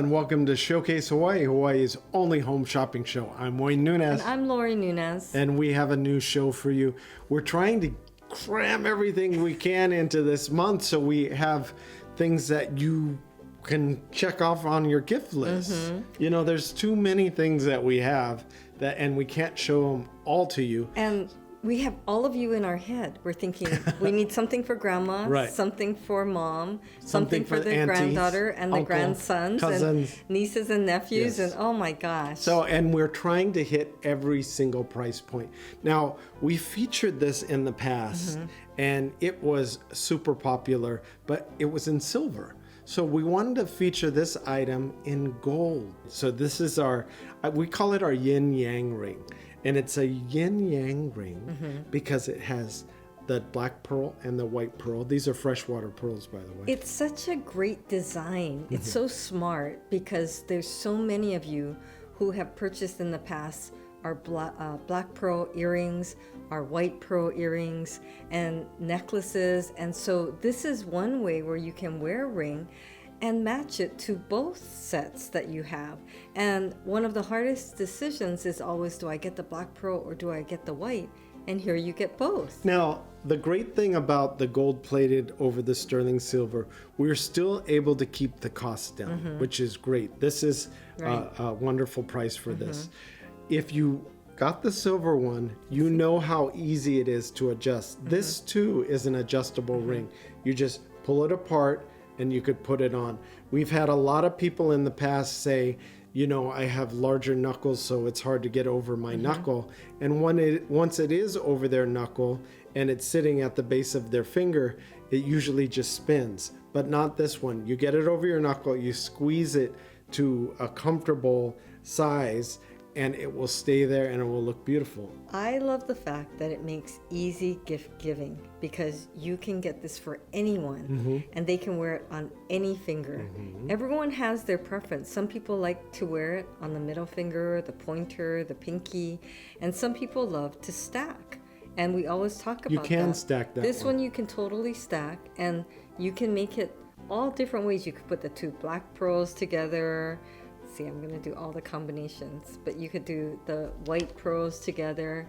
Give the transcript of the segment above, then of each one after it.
and welcome to Showcase Hawaii, Hawaii's only home shopping show. I'm Wayne Nunez. And I'm Lori Nunez. And we have a new show for you. We're trying to cram everything we can into this month so we have things that you can check off on your gift list. You know, there's too many things that we have that, and we can't show them all to you. And we have all of you in our head. We're thinking we need something for grandma, Right. something for mom, something for the aunties, granddaughter and uncle, the grandsons cousins. and nieces and nephews. Yes. And oh my gosh. So, and we're trying to hit every single price point. Now, we featured this in the past, and it was super popular, but it was in silver. So we wanted to feature this item in gold. So this is our, we call it our yin yang ring. And it's a yin yang ring because it has the black pearl and the white pearl. These are freshwater pearls, by the way. It's such a great design. It's so smart because there's so many of you who have purchased in the past our black pearl earrings, our white pearl earrings, and necklaces. And so this is one way where you can wear a ring and match it to both sets that you have. And one of the hardest decisions is always, do I get the black pearl or do I get the white? And here you get both. Now, the great thing about the gold plated over the sterling silver, we're still able to keep the cost down, which is great. This is a wonderful price for this. If you got the silver one, you know how easy it is to adjust. This too is an adjustable ring. You just pull it apart and you could put it on. We've had a lot of people in the past say, you know, I have larger knuckles, so it's hard to get over my knuckle. And once it is over their knuckle and it's sitting at the base of their finger, it usually just spins. But not this one. You get it over your knuckle, you squeeze it to a comfortable size, and it will stay there and it will look beautiful. I love the fact that it makes easy gift giving because you can get this for anyone and they can wear it on any finger. Everyone has their preference. Some people like to wear it on the middle finger, the pointer, the pinky, and some people love to stack. And we always talk about that. You can stack that This one you can totally stack, and you can make it all different ways. You could put the two black pearls together. See, I'm going to do all the combinations, but you could do the white pearls together,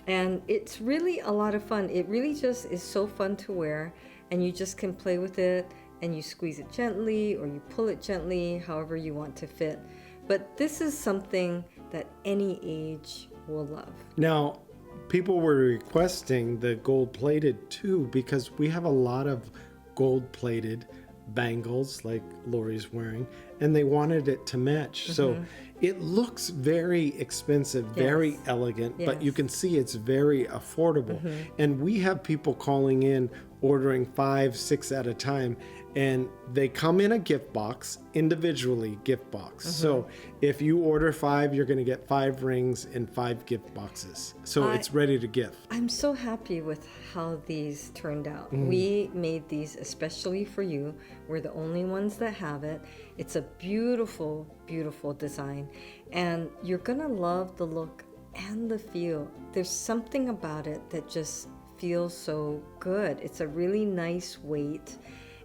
and it's really a lot of fun. It really just is so fun to wear, and you just can play with it, and you squeeze it gently or you pull it gently, however you want to fit. But this is something that any age will love. Now, people were requesting the gold plated too because we have a lot of gold plated bangles like Lori's wearing, and they wanted it to match. So it looks very expensive, very elegant, but you can see it's very affordable. And we have people calling in ordering 5, 6 at a time, and they come in a gift box, individually gift box. So if you order 5, you're going to get 5 rings and 5 gift boxes. So it's ready to gift. I'm so happy with how these turned out. We made these especially for you. We're the only ones that have it. It's a beautiful, beautiful design. And you're going to love the look and the feel. There's something about it that just feels so good. It's a really nice weight.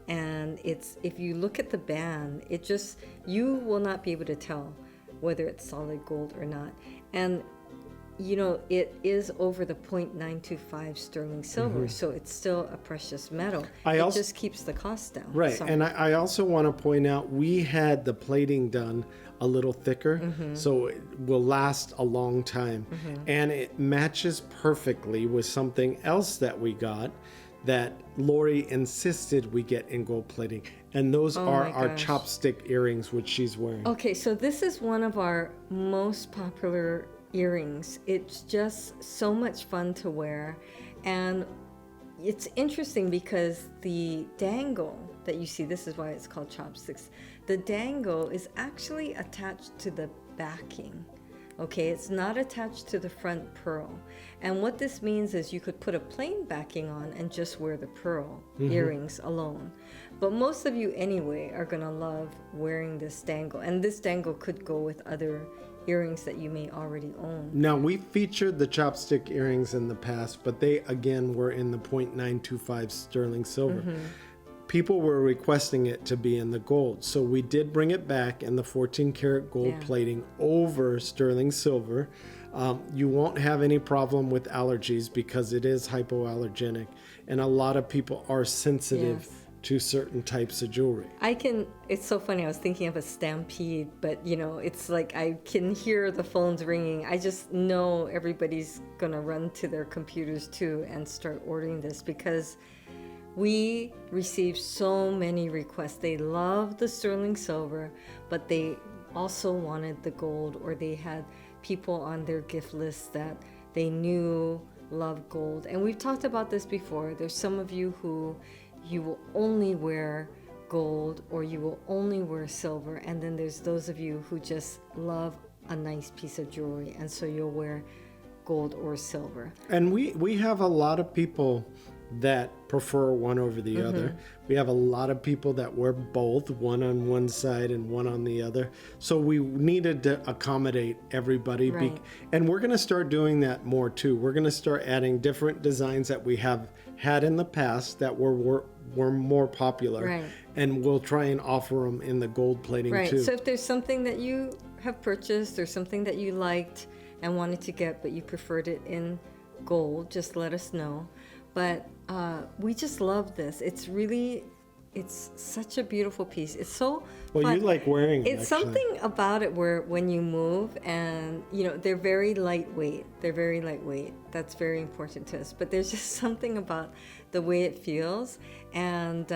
And it's, if you look at the band, it just, you will not be able to tell whether it's solid gold or not. And you know, it is over the 0.925 sterling silver, so it's still a precious metal. It just keeps the cost down. Right, Sorry. and I also want to point out, we had the plating done a little thicker, so it will last a long time. And it matches perfectly with something else that we got that Lori insisted we get in gold plating. And those are our chopstick earrings, which she's wearing. Okay, so this is one of our most popular earrings. It's just so much fun to wear, and it's interesting because the dangle that you see, this is why it's called chopsticks, the dangle is actually attached to the backing. Okay, it's not attached to the front pearl. And what this means is you could put a plain backing on and just wear the pearl earrings alone. But most of you anyway are gonna love wearing this dangle, and this dangle could go with other earrings that you may already own. Now, we featured the chopstick earrings in the past, but they again were in the 0.925 sterling silver. people were requesting it to be in the gold. So we did bring it back in the 14 karat gold plating over sterling silver. You won't have any problem with allergies because it is hypoallergenic, and a lot of people are sensitive to certain types of jewelry. It's so funny, I was thinking of a stampede, but it's like I can hear the phones ringing. I just know everybody's gonna run to their computers too and start ordering this, because we received so many requests. They love the sterling silver, but they also wanted the gold, or they had people on their gift list that they knew love gold. And we've talked about this before. There's some of you who you will only wear gold, or you will only wear silver, and then there's those of you who just love a nice piece of jewelry, and so you'll wear gold or silver. And we have a lot of people that prefer one over the other. We have a lot of people that wear both, one on one side and one on the other. So we needed to accommodate everybody. Right. And we're going to start doing that more too. We're going to start adding different designs that we have had in the past that were more popular. Right. And we'll try and offer them in the gold plating Right. too. So if there's something that you have purchased or something that you liked and wanted to get, but you preferred it in gold, just let us know. But we just love this. It's such a beautiful piece. It's so well, fun. you like wearing it. It's actually. something about it where when you move, and they're very lightweight. That's very important to us. But there's just something about the way it feels, and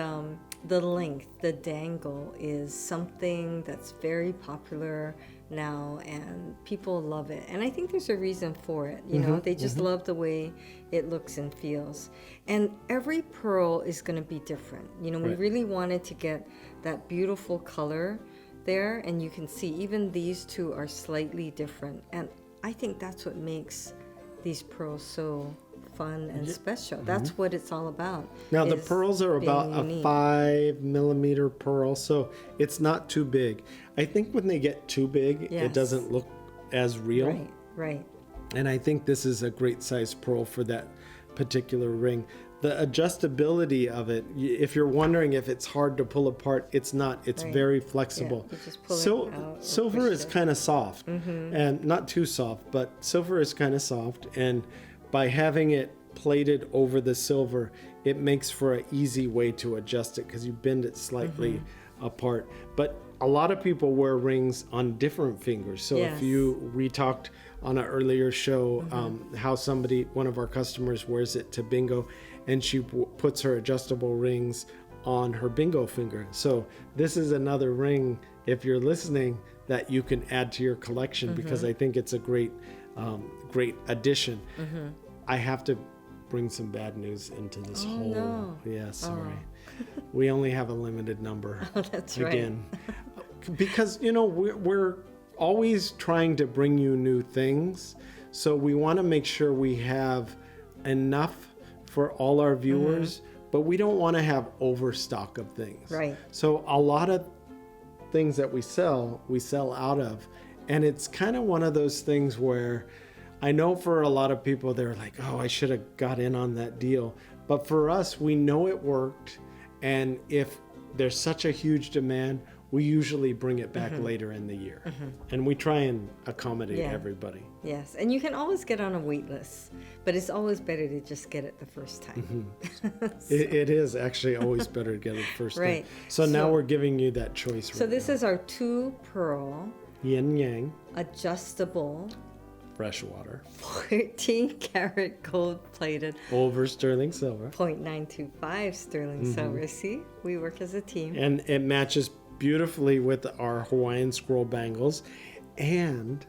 the length, the dangle is something that's very popular now, and people love it. And I think there's a reason for it. They just love the way it looks and feels. And every pearl is going to be different. We really wanted to get that beautiful color there, and you can see even these two are slightly different. And I think that's what makes these pearls so fun and special. That's what it's all about. Now the pearls are about a 5 millimeter pearl, so it's not too big. I think when they get too big, it doesn't look as real. Right. And I think this is a great size pearl for that particular ring. The adjustability of it, if you're wondering if it's hard to pull apart, it's not. It's very flexible. Yeah, you just pull it out, silver is kind of soft, and not too soft, but silver is kind of soft. And by having it plated over the silver, it makes for an easy way to adjust it because you bend it slightly apart. But a lot of people wear rings on different fingers. So if we talked on an earlier show how one of our customers wears it to bingo, and she puts her adjustable rings on her bingo finger. So this is another ring, if you're listening, that you can add to your collection because I think it's a great addition. I have to bring some bad news into this whole. No. Yeah, sorry. We only have a limited number. Oh, that's again. Because we're always trying to bring you new things, so we want to make sure we have enough for all our viewers, but we don't want to have overstock of things. Right. So a lot of things that we sell out of, and it's kind of one of those things where I know for a lot of people they're like, oh, I should have got in on that deal. But for us, we know it worked, and if there's such a huge demand, we usually bring it back later in the year. And we try and accommodate everybody. Yes, and you can always get on a wait list, but it's always better to just get it the first time. It is actually always better to get it first Right. time. So now we're giving you that choice. So this is our 2-pearl yin yang adjustable freshwater 14 karat gold plated over sterling silver 0.925 sterling silver. See, we work as a team. And it matches beautifully with our Hawaiian scroll bangles and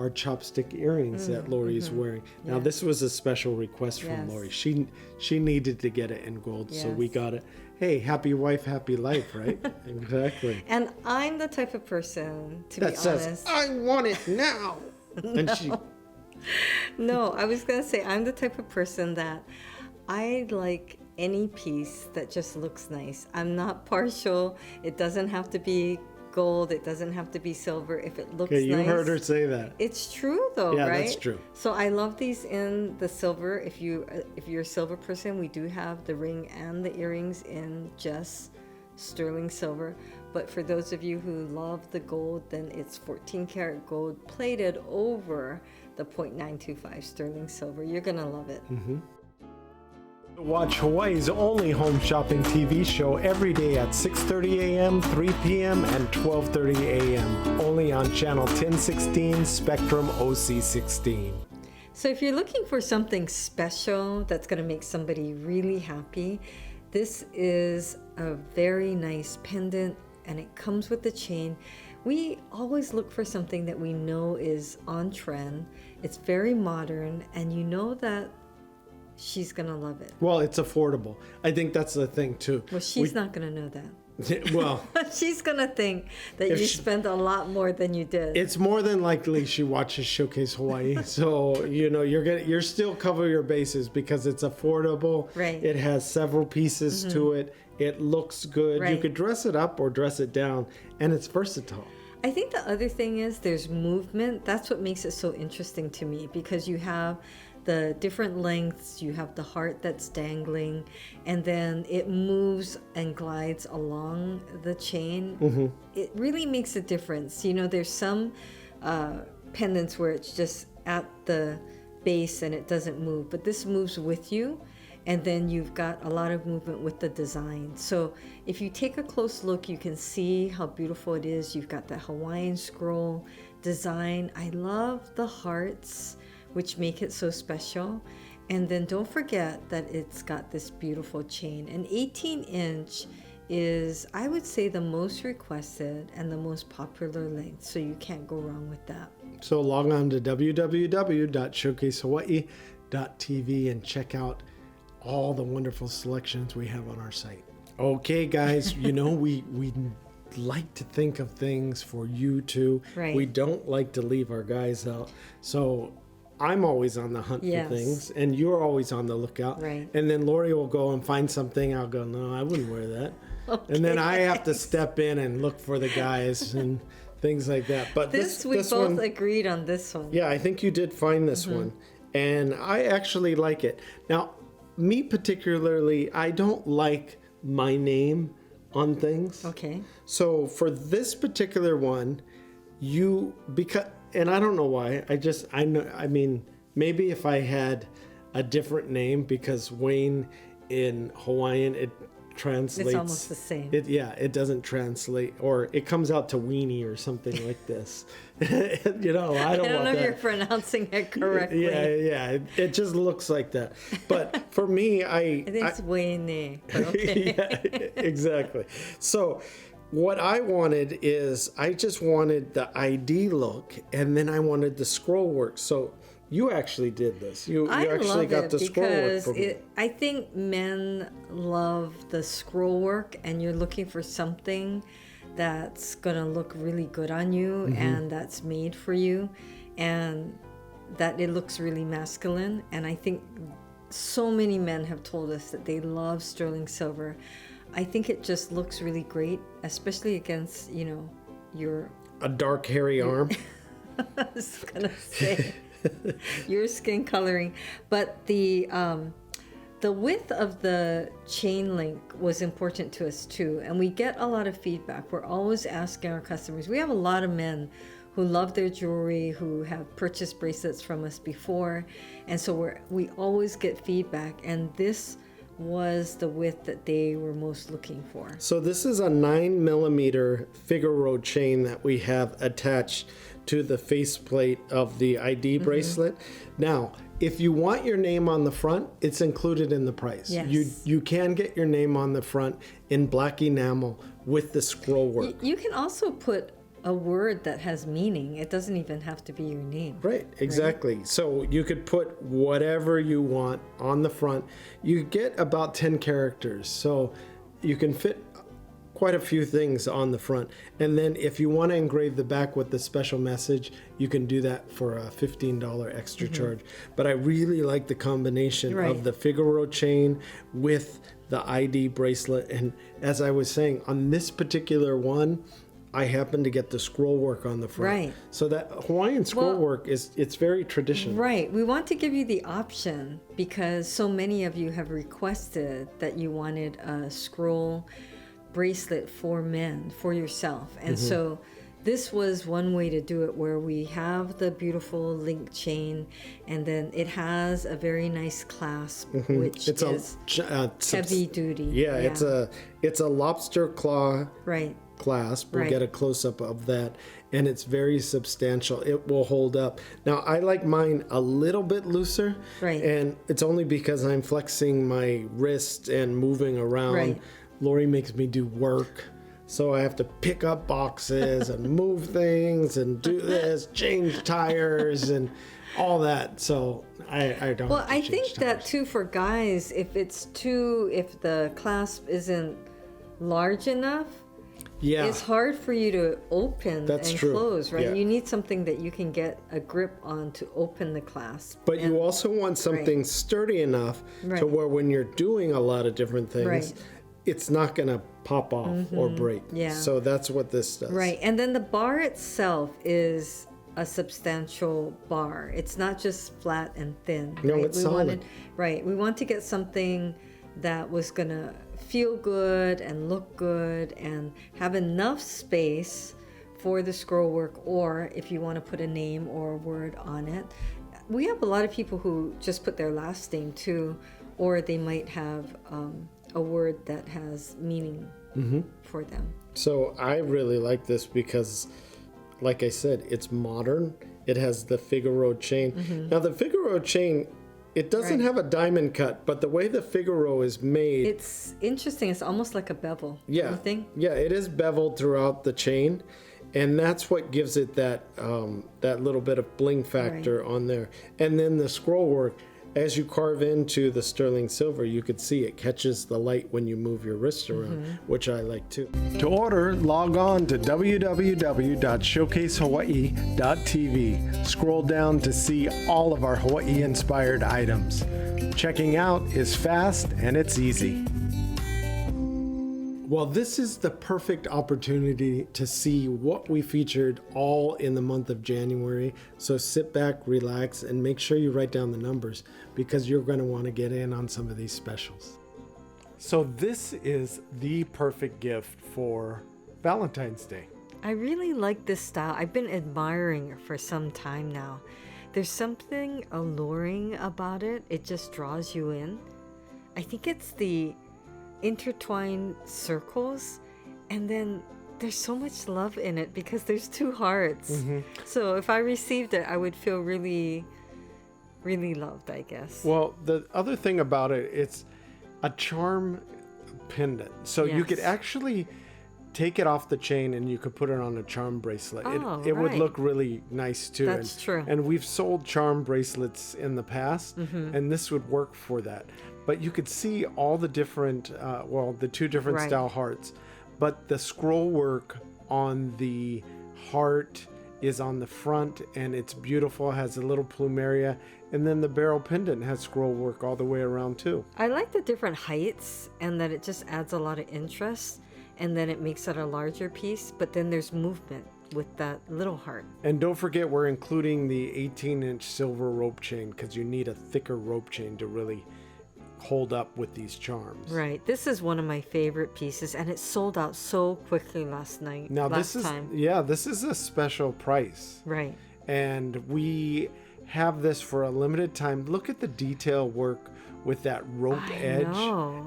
our chopstick earrings that Lori's wearing. Now this was a special request from Lori. She needed to get it in gold, so we got it. Hey, happy wife, happy life, right? Exactly. And I'm the type of person, to be honest, says, I want it now. And she No, I was going to say I'm the type of person that I like any piece that just looks nice. I'm not partial. It doesn't have to be gold. It doesn't have to be silver. If it looks Okay, you nice. heard her say that. It's true though, Yeah, right? that's true. So I love these in the silver. If you're a silver person, we do have the ring and the earrings in just sterling silver. But for those of you who love the gold, then it's 14 karat gold plated over the 0.925 sterling silver. You're gonna love it. Watch Hawaii's only home shopping TV show every day at 6:30 a.m., 3 p.m., and 12:30 a.m. Only on channel 1016 Spectrum OC16. So if you're looking for something special that's going to make somebody really happy, this is a very nice pendant, and it comes with the chain. We always look for something that we know is on trend. It's very modern, and you know that she's going to love it. Well, it's affordable. I think that's the thing too. Well, she's not going to know that. Well, She's going to think that you spent a lot more than you did. it's more than likely she watches Showcase Hawaii. So, you're still cover your bases because it's affordable. Right. It has several pieces to it. It looks good. You Right. could dress it up or dress it down, and it's versatile. I think the other thing is there's movement. That's what makes it so interesting to me, because you have the different lengths, you have the heart that's dangling, and then it moves and glides along the chain. It really makes a difference. There's some pendants where it's just at the base and it doesn't move, but this moves with you, and then you've got a lot of movement with the design. So if you take a close look, you can see how beautiful it is. You've got the Hawaiian scroll design. I love the hearts, which make it so special. And then don't forget that it's got this beautiful chain. An 18-inch is, I would say, the most requested and the most popular length, so you can't go wrong with that. So log on to www.showcasehawaii.tv and check out all the wonderful selections we have on our site. Okay, guys, we like to think of things for you too. Right. We don't like to leave our guys out. So I'm always on the hunt Yes. for things, and you're always on the lookout. Right. And then Lori will go and find something. I'll go, no, I wouldn't wear that. And then I have to step in and look for the guys and things like that. But We this both one, agreed on this one. yeah, I think you did find this one, and I actually like it. Now, me particularly, I don't like my name on things. Okay. So for this particular one, and I don't know why. I mean, maybe if I had a different name, because Wayne in Hawaiian, it translates. It's almost the same. It doesn't translate, or it comes out to weenie or something like this. I don't I don't know want if that. you're pronouncing it correctly. Yeah. It just looks like that. But for me, I think it's Wayne. Okay. yeah, exactly. So what I wanted is I just wanted the ID look, and then I wanted the scroll work. So you actually did this. You actually got the scroll work for me. I think men love the scroll work, and you're looking for something that's going to look really good on you and that's made for you, and that it looks really masculine. And I think so many men have told us that they love sterling silver. I think it just looks really great, especially against, your... A dark, hairy arm. I was going to say... your skin coloring, but the width of the chain link was important to us too, and we get a lot of feedback. We're always asking our customers. We have a lot of men who love their jewelry, who have purchased bracelets from us before, and so we always get feedback, and this was the width that they were most looking for. So this is a 9mm Figaro chain that we have attached to the faceplate of the ID bracelet. Now, if you want your name on the front, it's included in the price. Yes. You can get your name on the front in black enamel with the scroll work. You can also put a word that has meaning. It doesn't even have to be your name. Right, exactly. Right? So you could put whatever you want on the front. You get about 10 characters, so you can fit quite a few things on the front. And then if you want to engrave the back with the special message, you can do that for a $15 extra charge. But I really like the combination of the Figaro chain with the ID bracelet. And as I was saying, on this particular one, I happen to get the scroll work on the front. Right. So that Hawaiian scroll work it's very traditional. Right. We want to give you the option because so many of you have requested that you wanted a scroll bracelet for men, for yourself. And so this was one way to do it, where we have the beautiful link chain, and then it has a very nice clasp, which is heavy duty. Yeah, it's a lobster claw right clasp. We'll get a close-up of that, and it's very substantial. It will hold up. Now, I like mine a little bit looser, and it's only because I'm flexing my wrist and moving around. Lori makes me do work. So I have to pick up boxes and move things and do this, change tires and all that. So I don't. Well, have to I change think tires. that too for guys, if the clasp isn't large enough, it's hard for you to open and close, right? Yeah. You need something that you can get a grip on to open the clasp. But you also want something sturdy enough to where when you're doing a lot of different things, it's not going to pop off or break. Yeah. So that's what this does. Right. And then the bar itself is a substantial bar. It's not just flat and thin. No, it's solid. We want to get something that was going to feel good and look good and have enough space for the scroll work, or if you want to put a name or a word on it. We have a lot of people who just put their last name too, or they might have a word that has meaning for them. So I really like this because, like I said, it's modern. It has the Figaro chain. Now the Figaro chain, it doesn't have a diamond cut, but the way the Figaro is made, it's interesting. It's almost like a bevel. Yeah, you think? Yeah, it is beveled throughout the chain, and that's what gives it that that little bit of bling factor on there. And then the scroll work. As you carve into the sterling silver, you could see it catches the light when you move your wrist around, which I like too. To order, log on to www.showcasehawaii.tv. Scroll down to see all of our Hawaii-inspired items. Checking out is fast and it's easy. Well, this is the perfect opportunity to see what we featured all in the month of January. So sit back, relax, and make sure you write down the numbers because you're going to want to get in on some of these specials. So this is the perfect gift for Valentine's Day. I really like this style. I've been admiring it for some time now. There's something alluring about it. It just draws you in. I think it's the intertwined circles, and then there's so much love in it because there's two hearts. So if I received it, I would feel really, really loved, I guess. Well, the other thing about it, it's a charm pendant. So you could actually take it off the chain and you could put it on a charm bracelet. It would look really nice too. That's true. And we've sold charm bracelets in the past, and this would work for that. But you could see all the different, the two different style hearts. But the scroll work on the heart is on the front, and it's beautiful. It has a little plumeria. And then the barrel pendant has scroll work all the way around too. I like the different heights, and that it just adds a lot of interest. And then it makes it a larger piece. But then there's movement with that little heart. And don't forget, we're including the 18-inch silver rope chain because you need a thicker rope chain to really hold up with these charms. Right. This is one of my favorite pieces, and it sold out so quickly last time. This is a special price. Right. And we have this for a limited time. Look at the detail work with that rope edge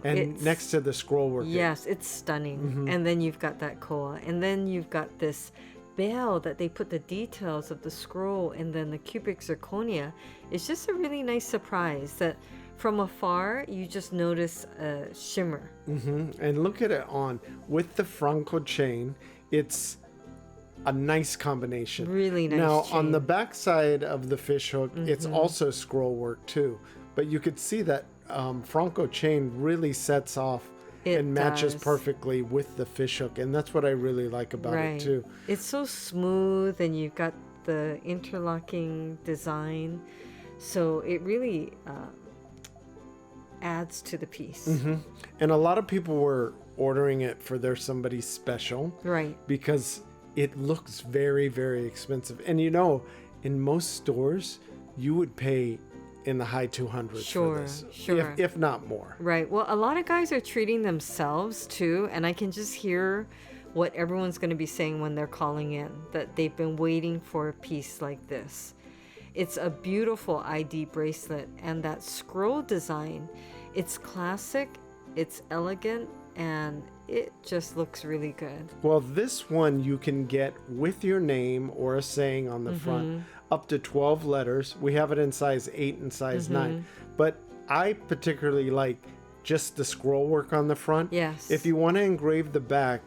and next to the scroll work. Yes, it's stunning. And then you've got that koa, and then you've got this bell that they put the details of the scroll, and then the cubic zirconia. It's just a really nice surprise that from afar you just notice a shimmer. And look at it on with the Franco chain. It's a nice combination. Really nice. Now chain. on the back side of the fish hook, it's also scroll work too. But you could see that Franco chain really sets off and matches perfectly with the fish hook, and that's what I really like about it too. It's so smooth, and you've got the interlocking design, so it really adds to the piece. And a lot of people were ordering it for their somebody special, right? Because it looks very, very expensive. And you know, in most stores, you would pay in the high 200s for this, if not more. Right. Well, a lot of guys are treating themselves too, and I can just hear what everyone's going to be saying when they're calling in, that they've been waiting for a piece like this. It's a beautiful ID bracelet, and that scroll design, it's classic, it's elegant, and it just looks really good. Well, this one you can get with your name or a saying on the front, up to 12 letters. We have it in size 8 and size 9. But I particularly like just the scroll work on the front. Yes. If you want to engrave the back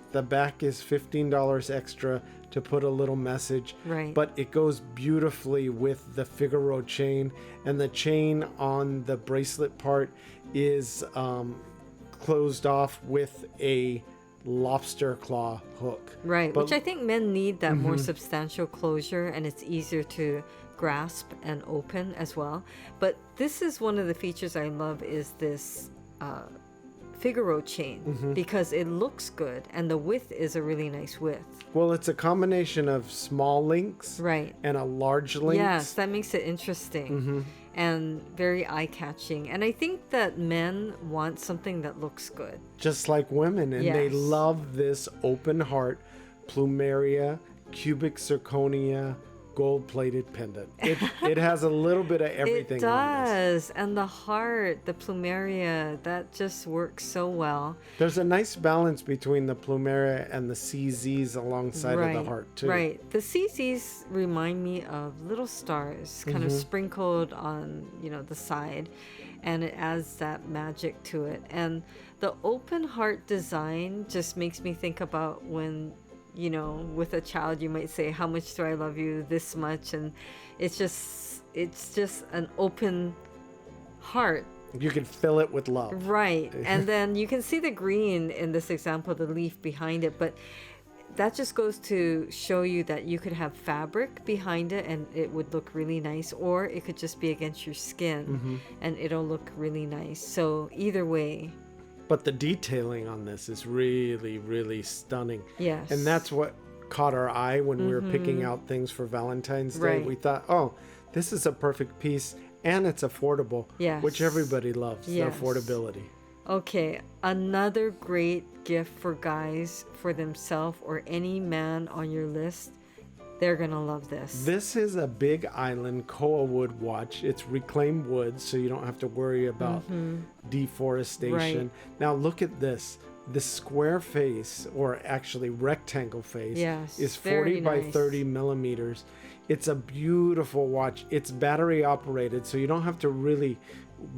is $15 extra to put a little message. Right. But it goes beautifully with the Figaro chain, and the chain on the bracelet part is closed off with a lobster claw hook. Right, which I think men need that more substantial closure, and it's easier to grasp and open as well. But this is one of the features I love, is this Figaro chain, because it looks good and the width is a really nice width. Well, it's a combination of small links, right, and a large link. Yes, that makes it interesting and very eye-catching. And I think that men want something that looks good, just like women, and they love this open heart plumeria cubic zirconia gold-plated pendant. It has a little bit of everything. It does, and the heart, the plumeria, that just works so well. There's a nice balance between the plumeria and the CZs alongside of the heart too. Right. The CZs remind me of little stars, kind of sprinkled on, the side, and it adds that magic to it. And the open heart design just makes me think about when, with a child, you might say, how much do I love you? This much. And it's just an open heart. You can fill it with love. Right. And then you can see the green in this example, the leaf behind it. But that just goes to show you that you could have fabric behind it and it would look really nice, or it could just be against your skin and it'll look really nice. So either way. But the detailing on this is really, really stunning. Yes. And that's what caught our eye when we were picking out things for Valentine's Day. Right. We thought, oh, this is a perfect piece, and it's affordable, which everybody loves, the affordability. Okay, another great gift for guys, for themselves, or any man on your list. They're going to love this. This is a Big Island koa wood watch. It's reclaimed wood, so you don't have to worry about deforestation. Right. Now look at this. The square face, or actually rectangle face, is 40 by 30 millimeters. It's a beautiful watch. It's battery operated, so you don't have to really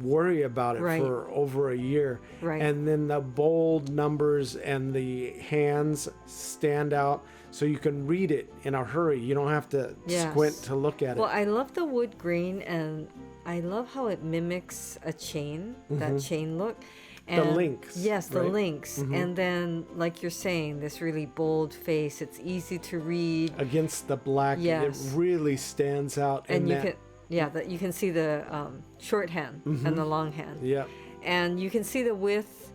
worry about it for over a year. Right. And then the bold numbers and the hands stand out, so you can read it in a hurry. You don't have to squint to look at it. Well, I love the wood grain, and I love how it mimics a chain, that chain look. And the links. Yes, the links. And then, like you're saying, this really bold face. It's easy to read. Against the black, it really stands out. And you can see the shorthand and the longhand. Yeah. And you can see the width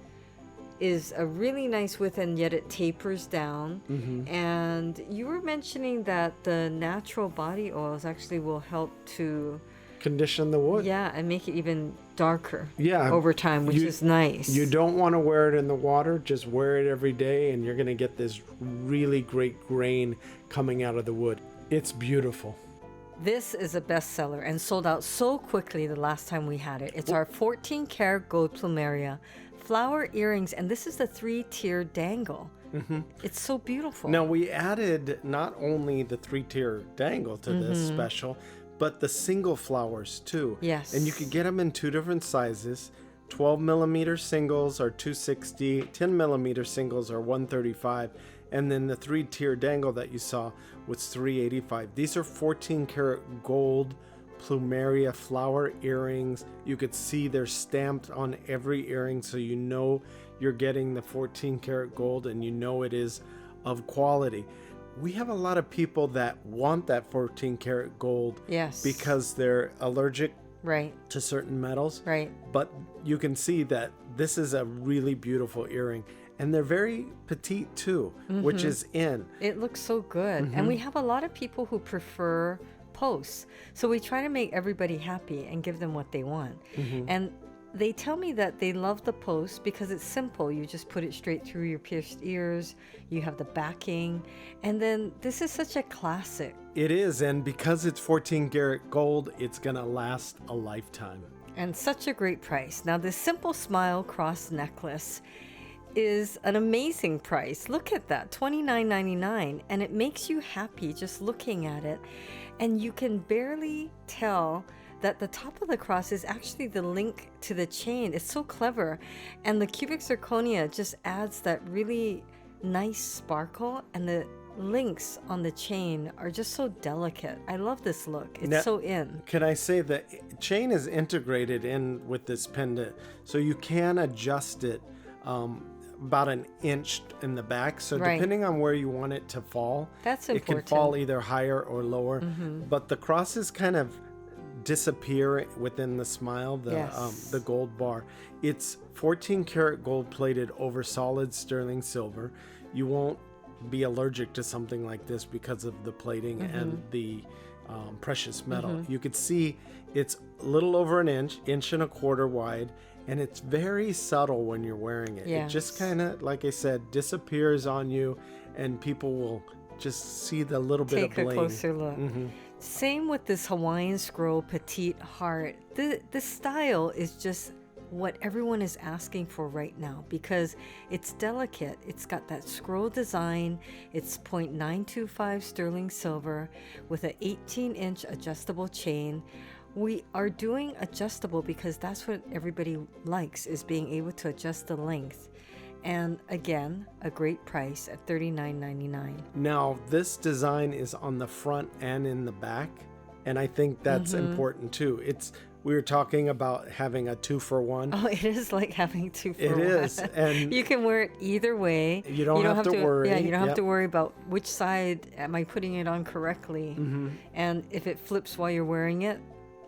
is a really nice width, and yet it tapers down. And you were mentioning that the natural body oils actually will help to condition the wood. Yeah, and make it even darker yeah, over time, which is nice. You don't want to wear it in the water. Just wear it every day, and you're going to get this really great grain coming out of the wood. It's beautiful. This is a bestseller and sold out so quickly the last time we had it. It's our 14 karat gold plumeria flower earrings, and this is the 3-tier dangle. It's so beautiful. Now, we added not only the 3-tier dangle to this special, but the single flowers too. Yes. And you could get them in 2 different sizes. 12 millimeter singles are $260, 10 millimeter singles are $135, and then the 3-tier dangle that you saw was $385. These are 14 karat gold plumeria flower earrings. You could see they're stamped on every earring, so you know you're getting the 14 karat gold, and you know it is of quality. We have a lot of people that want that 14 karat gold because they're allergic to certain metals. Right. But you can see that this is a really beautiful earring. and they're very petite too, which is in. It looks so good. And we have a lot of people who prefer posts. So we try to make everybody happy and give them what they want. And they tell me that they love the post because it's simple. You just put it straight through your pierced ears. You have the backing. And then this is such a classic. It is, and because it's 14 karat gold, it's gonna last a lifetime. And such a great price. Now, this Simple Smile cross necklace is an amazing price. Look at that, $29.99, and it makes you happy just looking at it. And you can barely tell that the top of the cross is actually the link to the chain. It's so clever. And the cubic zirconia just adds that really nice sparkle, and the links on the chain are just so delicate. I love this look. It's so in. Can I say the chain is integrated in with this pendant, so you can adjust it about an inch in the back. So depending on where you want it to fall, that's it important. can fall either higher or lower. But the crosses kind of disappear within the smile, the gold bar. It's 14 karat gold plated over solid sterling silver. You won't be allergic to something like this because of the plating and the precious metal. You could see it's a little over an inch and a quarter wide, and it's very subtle when you're wearing it. It just kind of, like I said, disappears on you, and people will just see the little bit of bling. Take a closer look. Same with this Hawaiian scroll petite heart. The style is just what everyone is asking for right now because it's delicate. It's got that scroll design. It's 0.925 sterling silver with an 18-inch adjustable chain. We are doing adjustable because that's what everybody likes, is being able to adjust the length. And again, a great price at $39.99. Now, this design is on the front and in the back, and I think that's important too. We were talking about having a 2-for-1. Oh, it is like having 2-for-1. It is, and you can wear it either way. You don't have to worry. Yeah, you don't have to worry about which side am I putting it on correctly. And if it flips while you're wearing it,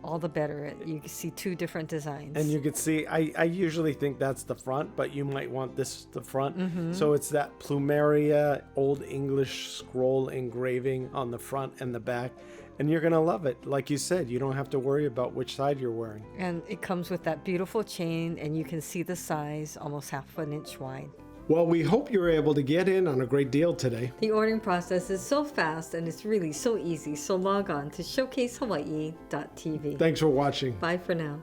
all the better. You can see two different designs. And you can see, I usually think that's the front, but you might want this the front. So it's that plumeria Old English scroll engraving on the front and the back. And you're going to love it. Like you said, you don't have to worry about which side you're wearing. And it comes with that beautiful chain, and you can see the size, almost half an inch wide. Well, we hope you were able to get in on a great deal today. The ordering process is so fast and it's really so easy. So log on to showcasehawaii.tv. Thanks for watching. Bye for now.